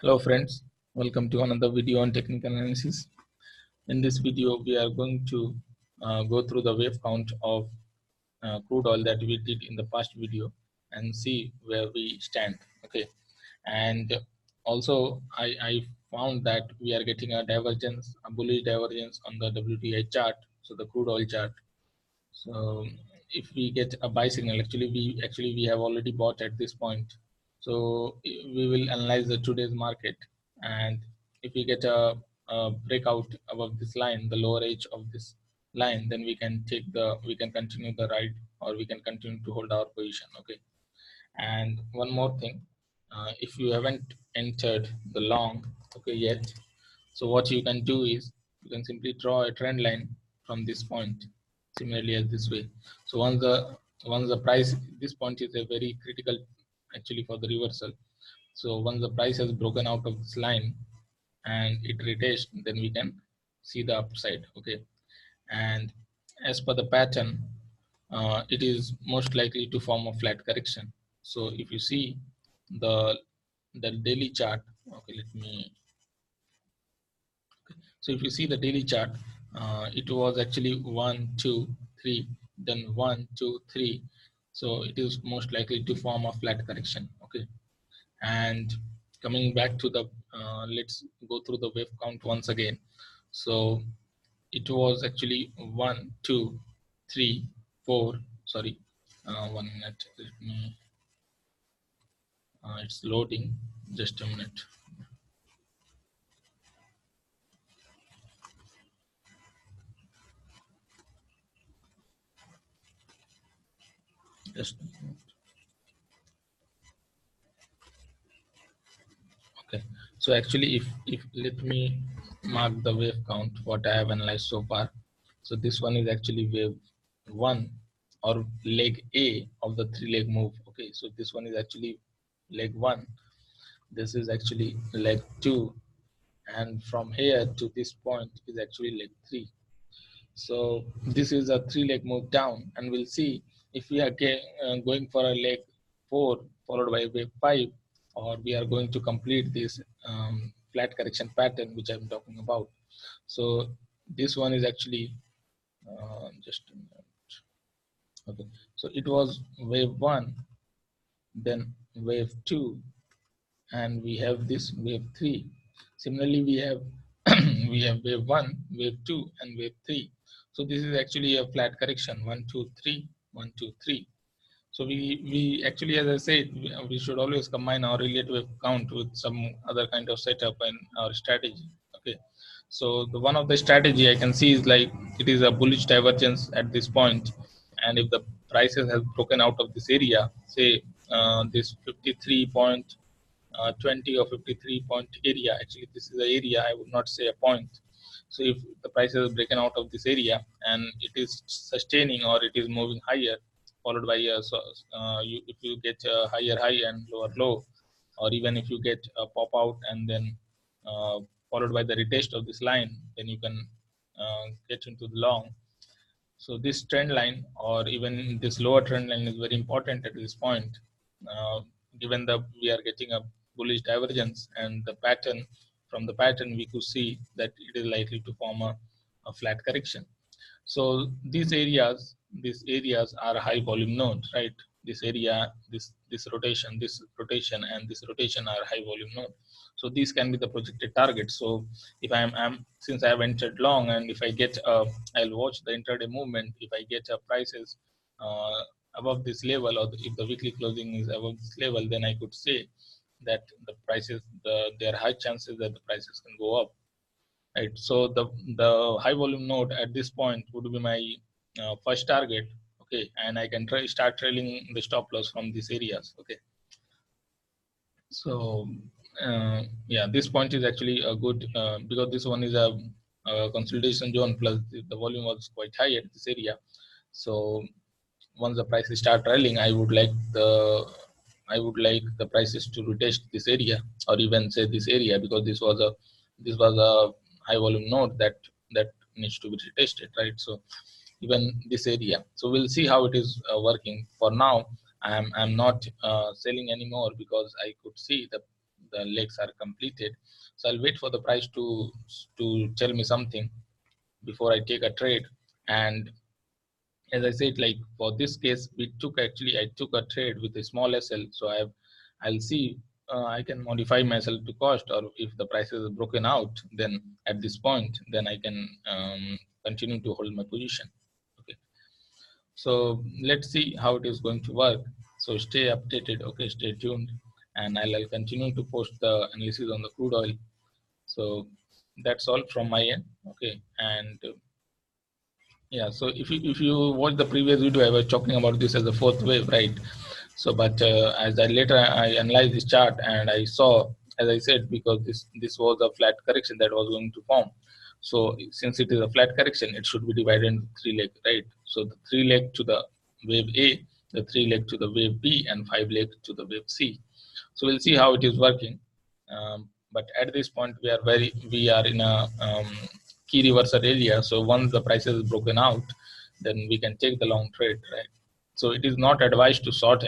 Hello friends, welcome to another video on technical analysis. In this video, we are going to go through the wave count of crude oil that we did in the past video and see where we stand. Okay, and also I found that we are getting a divergence, a bullish divergence on the WTI chart, so the crude oil chart. So if we get a buy signal, actually we have already bought at this point. So we will analyze the today's market, and if we get a breakout above this line, the lower edge of this line, then we can continue the ride, or we can continue to hold our position. Okay. And one more thing, if you haven't entered the long, okay, yet, so what you can do is you can simply draw a trend line from this point, similarly as this way. So once the price, this point is a very critical actually for the reversal. So once the price has broken out of this line and it retraced, then we can see the upside. Okay. And as per the pattern, it is most likely to form a flat correction. So if you see the daily chart, okay, so if you see the daily chart, it was actually 1 2 3, then 1 2 3. So it is most likely to form a flat correction. Okay. And coming back to the let's go through the wave count once again. So it was actually 1 2 3 4, sorry, 1 minute, let me it's loading, just a minute. Just okay. So actually, if let me mark the wave count what I have analyzed so far. So this one is actually wave one, or leg A of the three leg move. Okay, so this one is actually leg one, this is actually leg two, and from here to this point is actually leg three. So this is a three leg move down, and we'll see if we are going for a leg four followed by wave five, or we are going to complete this flat correction pattern which I'm talking about. So this one is actually just a minute. Okay, so it was wave one, then wave two, and we have this wave three. Similarly, we have we have wave one, wave two, and wave three. So this is actually a flat correction, 1 2 3, 1 2 3. So we actually, as I said, we should always combine our relative wave count with some other kind of setup and our strategy. Okay. So the one of the strategy I can see is like it is a bullish divergence at this point, and if the prices have broken out of this area, say this 53.20 or 53 point area, actually this is the area, I would not say a point. So if the price has broken out of this area and it is sustaining, or it is moving higher followed by a, so if you get a higher high and lower low, or even if you get a pop out and then uh, followed by the retest of this line, then you can get into the long. So this trend line, or even this lower trend line, is very important at this point, uh, given that we are getting a bullish divergence, and the pattern, from the pattern we could see that it is likely to form a flat correction. So these areas are high volume nodes, right? This area, this rotation, and this rotation are high volume node. So these can be the projected targets. So if I'm since I have entered long, and if I get I'll watch the intraday movement. If I get prices uh, above this level, or if the weekly closing is above this level, then I could say that the prices, there are high chances that the prices can go up. Right. So the high volume node at this point would be my first target. Okay, and I can start trailing the stop loss from these areas. Okay. So yeah, this point is actually a good, because this one is a consolidation zone, plus the volume was quite high at this area. So once the prices start rallying, I would like the prices to retest this area, or even say this area, because this was a high volume node that needs to be retested, right? So even this area. So we'll see how it is working. For now, I'm not selling anymore, because I could see the legs are completed. So I'll wait for the price to tell me something before I take a trade. And as I said, like for this case, I took a trade with a small SL. So I'll see, I can modify myself to cost, or if the price is broken out, then at this point, then I can continue to hold my position. Okay. So let's see how it is going to work. So stay updated. Okay, stay tuned, and I'll continue to post the analysis on the crude oil. So that's all from my end. Okay, and yeah, so if you watch the previous video, I was talking about this as a fourth wave, right? So, but as I later I analyzed this chart and I saw, as I said, because this was a flat correction that was going to form. So since it is a flat correction, it should be divided into three legs, right? So the three leg to the wave A, the three leg to the wave B, and five leg to the wave C. So we'll see how it is working. But at this point, we are in a key reversal area. So once the price is broken out, then we can take the long trade, right? So it is not advised to short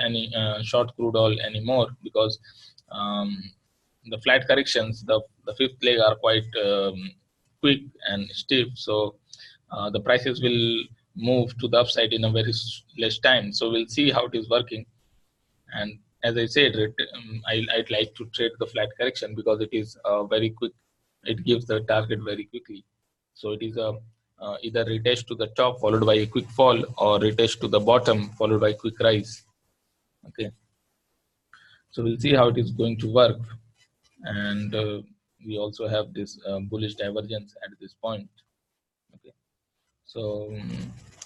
crude oil anymore, because the flat corrections, the fifth leg, are quite quick and stiff. So the prices will move to the upside in a very less time. So we'll see how it is working. And as I said, I'd like to trade the flat correction because it is very quick. It gives the target very quickly. So it is either retest to the top followed by a quick fall, or retest to the bottom followed by a quick rise. Okay. So we'll see how it is going to work. And we also have this bullish divergence at this point. Okay. So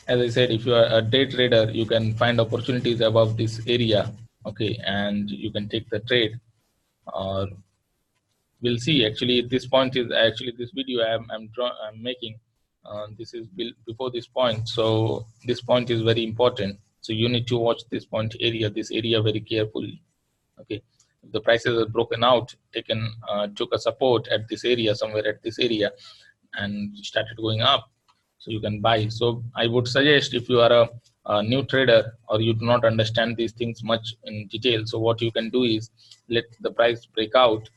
as I said, if you are a day trader, you can find opportunities above this area. Okay, and you can take the trade. Or we'll see. Actually, this point is actually this video I'm making. This is before this point, so this point is very important. So you need to watch this this area very carefully. Okay, if the prices are broken out, took a support at this area, somewhere at this area, and started going up, so you can buy. So I would suggest, if you are a new trader or you do not understand these things much in detail, so what you can do is let the price break out,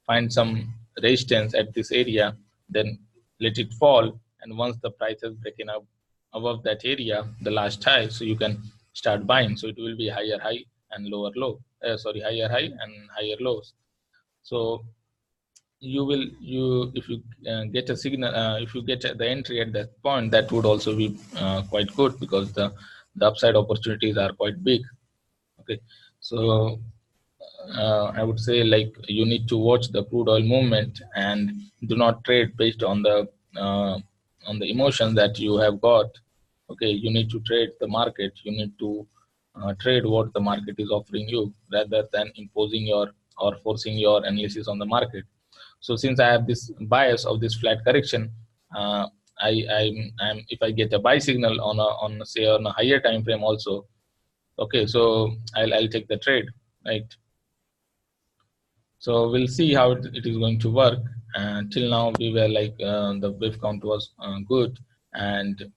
find some resistance at this area, then let it fall, and once the price has broken up above that area, the last high, so you can start buying. So it will be higher high and lower low, higher high and higher lows. So if you get a signal, if you get the entry at that point, that would also be quite good, because the upside opportunities are quite big. Okay, so I would say, like, you need to watch the crude oil movement and do not trade based on the emotions that you have got. Okay, you need to trade the market. You need to trade what the market is offering you, rather than imposing your or forcing your analysis on the market. So since I have this bias of this flat correction, I'm if I get a buy signal on say on a higher time frame also, okay, so I'll take the trade, right? So we'll see how it is going to work. Till now, we were like, the wave count was good, and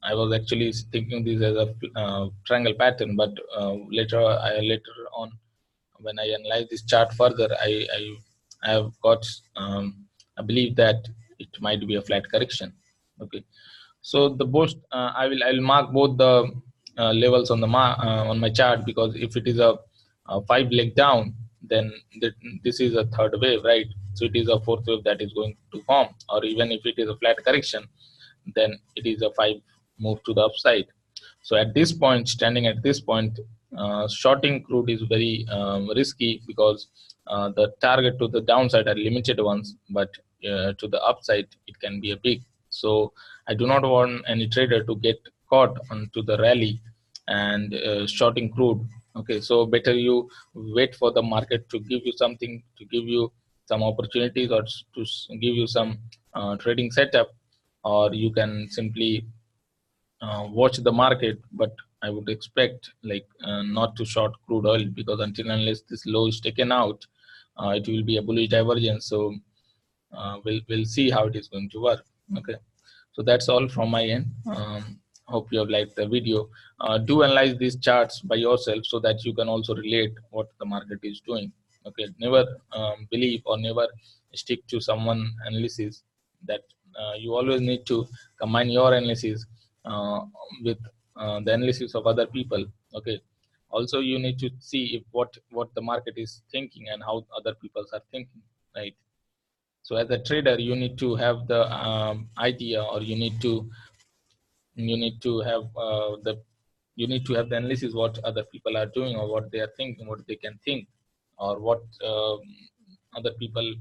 I was actually thinking this as a triangle pattern, but later on, when I analyze this chart further, I have got I believe that it might be a flat correction. Okay, so the boost, I'll mark both the levels on on my chart, because if it is a five leg down, then this is a third wave, right? So it is a fourth wave that is going to form. Or even if it is a flat correction, then it is a five move to the upside. So at this point, standing at this point, shorting crude is very risky, because the target to the downside are limited ones, but to the upside it can be a big. So I do not want any trader to get caught onto the rally and shorting crude. Okay, so better you wait for the market to give you something, to give you some opportunities, or to give you some trading setup, or you can simply watch the market. But I would expect, like, not to short crude oil, because until unless this low is taken out, it will be a bullish divergence. So we'll see how it is going to work. Okay, so that's all from my end. Hope you have liked the video. Do analyze these charts by yourself, so that you can also relate what the market is doing. Okay, never believe or never stick to someone analysis. That you always need to combine your analysis uh, with the analysis of other people. Okay, also you need to see if what the market is thinking and how other people are thinking, right? So as a trader, you need to have the idea, or you need to have the analysis what other people are doing, or what they are thinking, what they can think, or what other people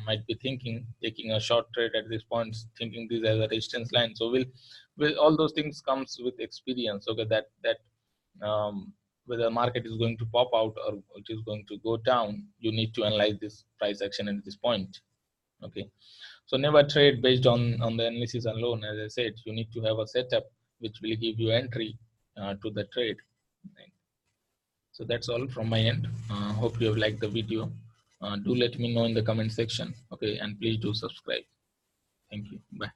might be thinking, taking a short trade at this point, thinking this as a resistance line. So will all those things comes with experience. Okay, that whether the market is going to pop out or it is going to go down, you need to analyze this price action at this point. Okay, so never trade based on the analysis alone. As I said, you need to have a setup which will give you entry to the trade. Right? So that's all from my end. Hope you have liked the video. Do let me know in the comment section. Okay, and please do subscribe. Thank you. Bye.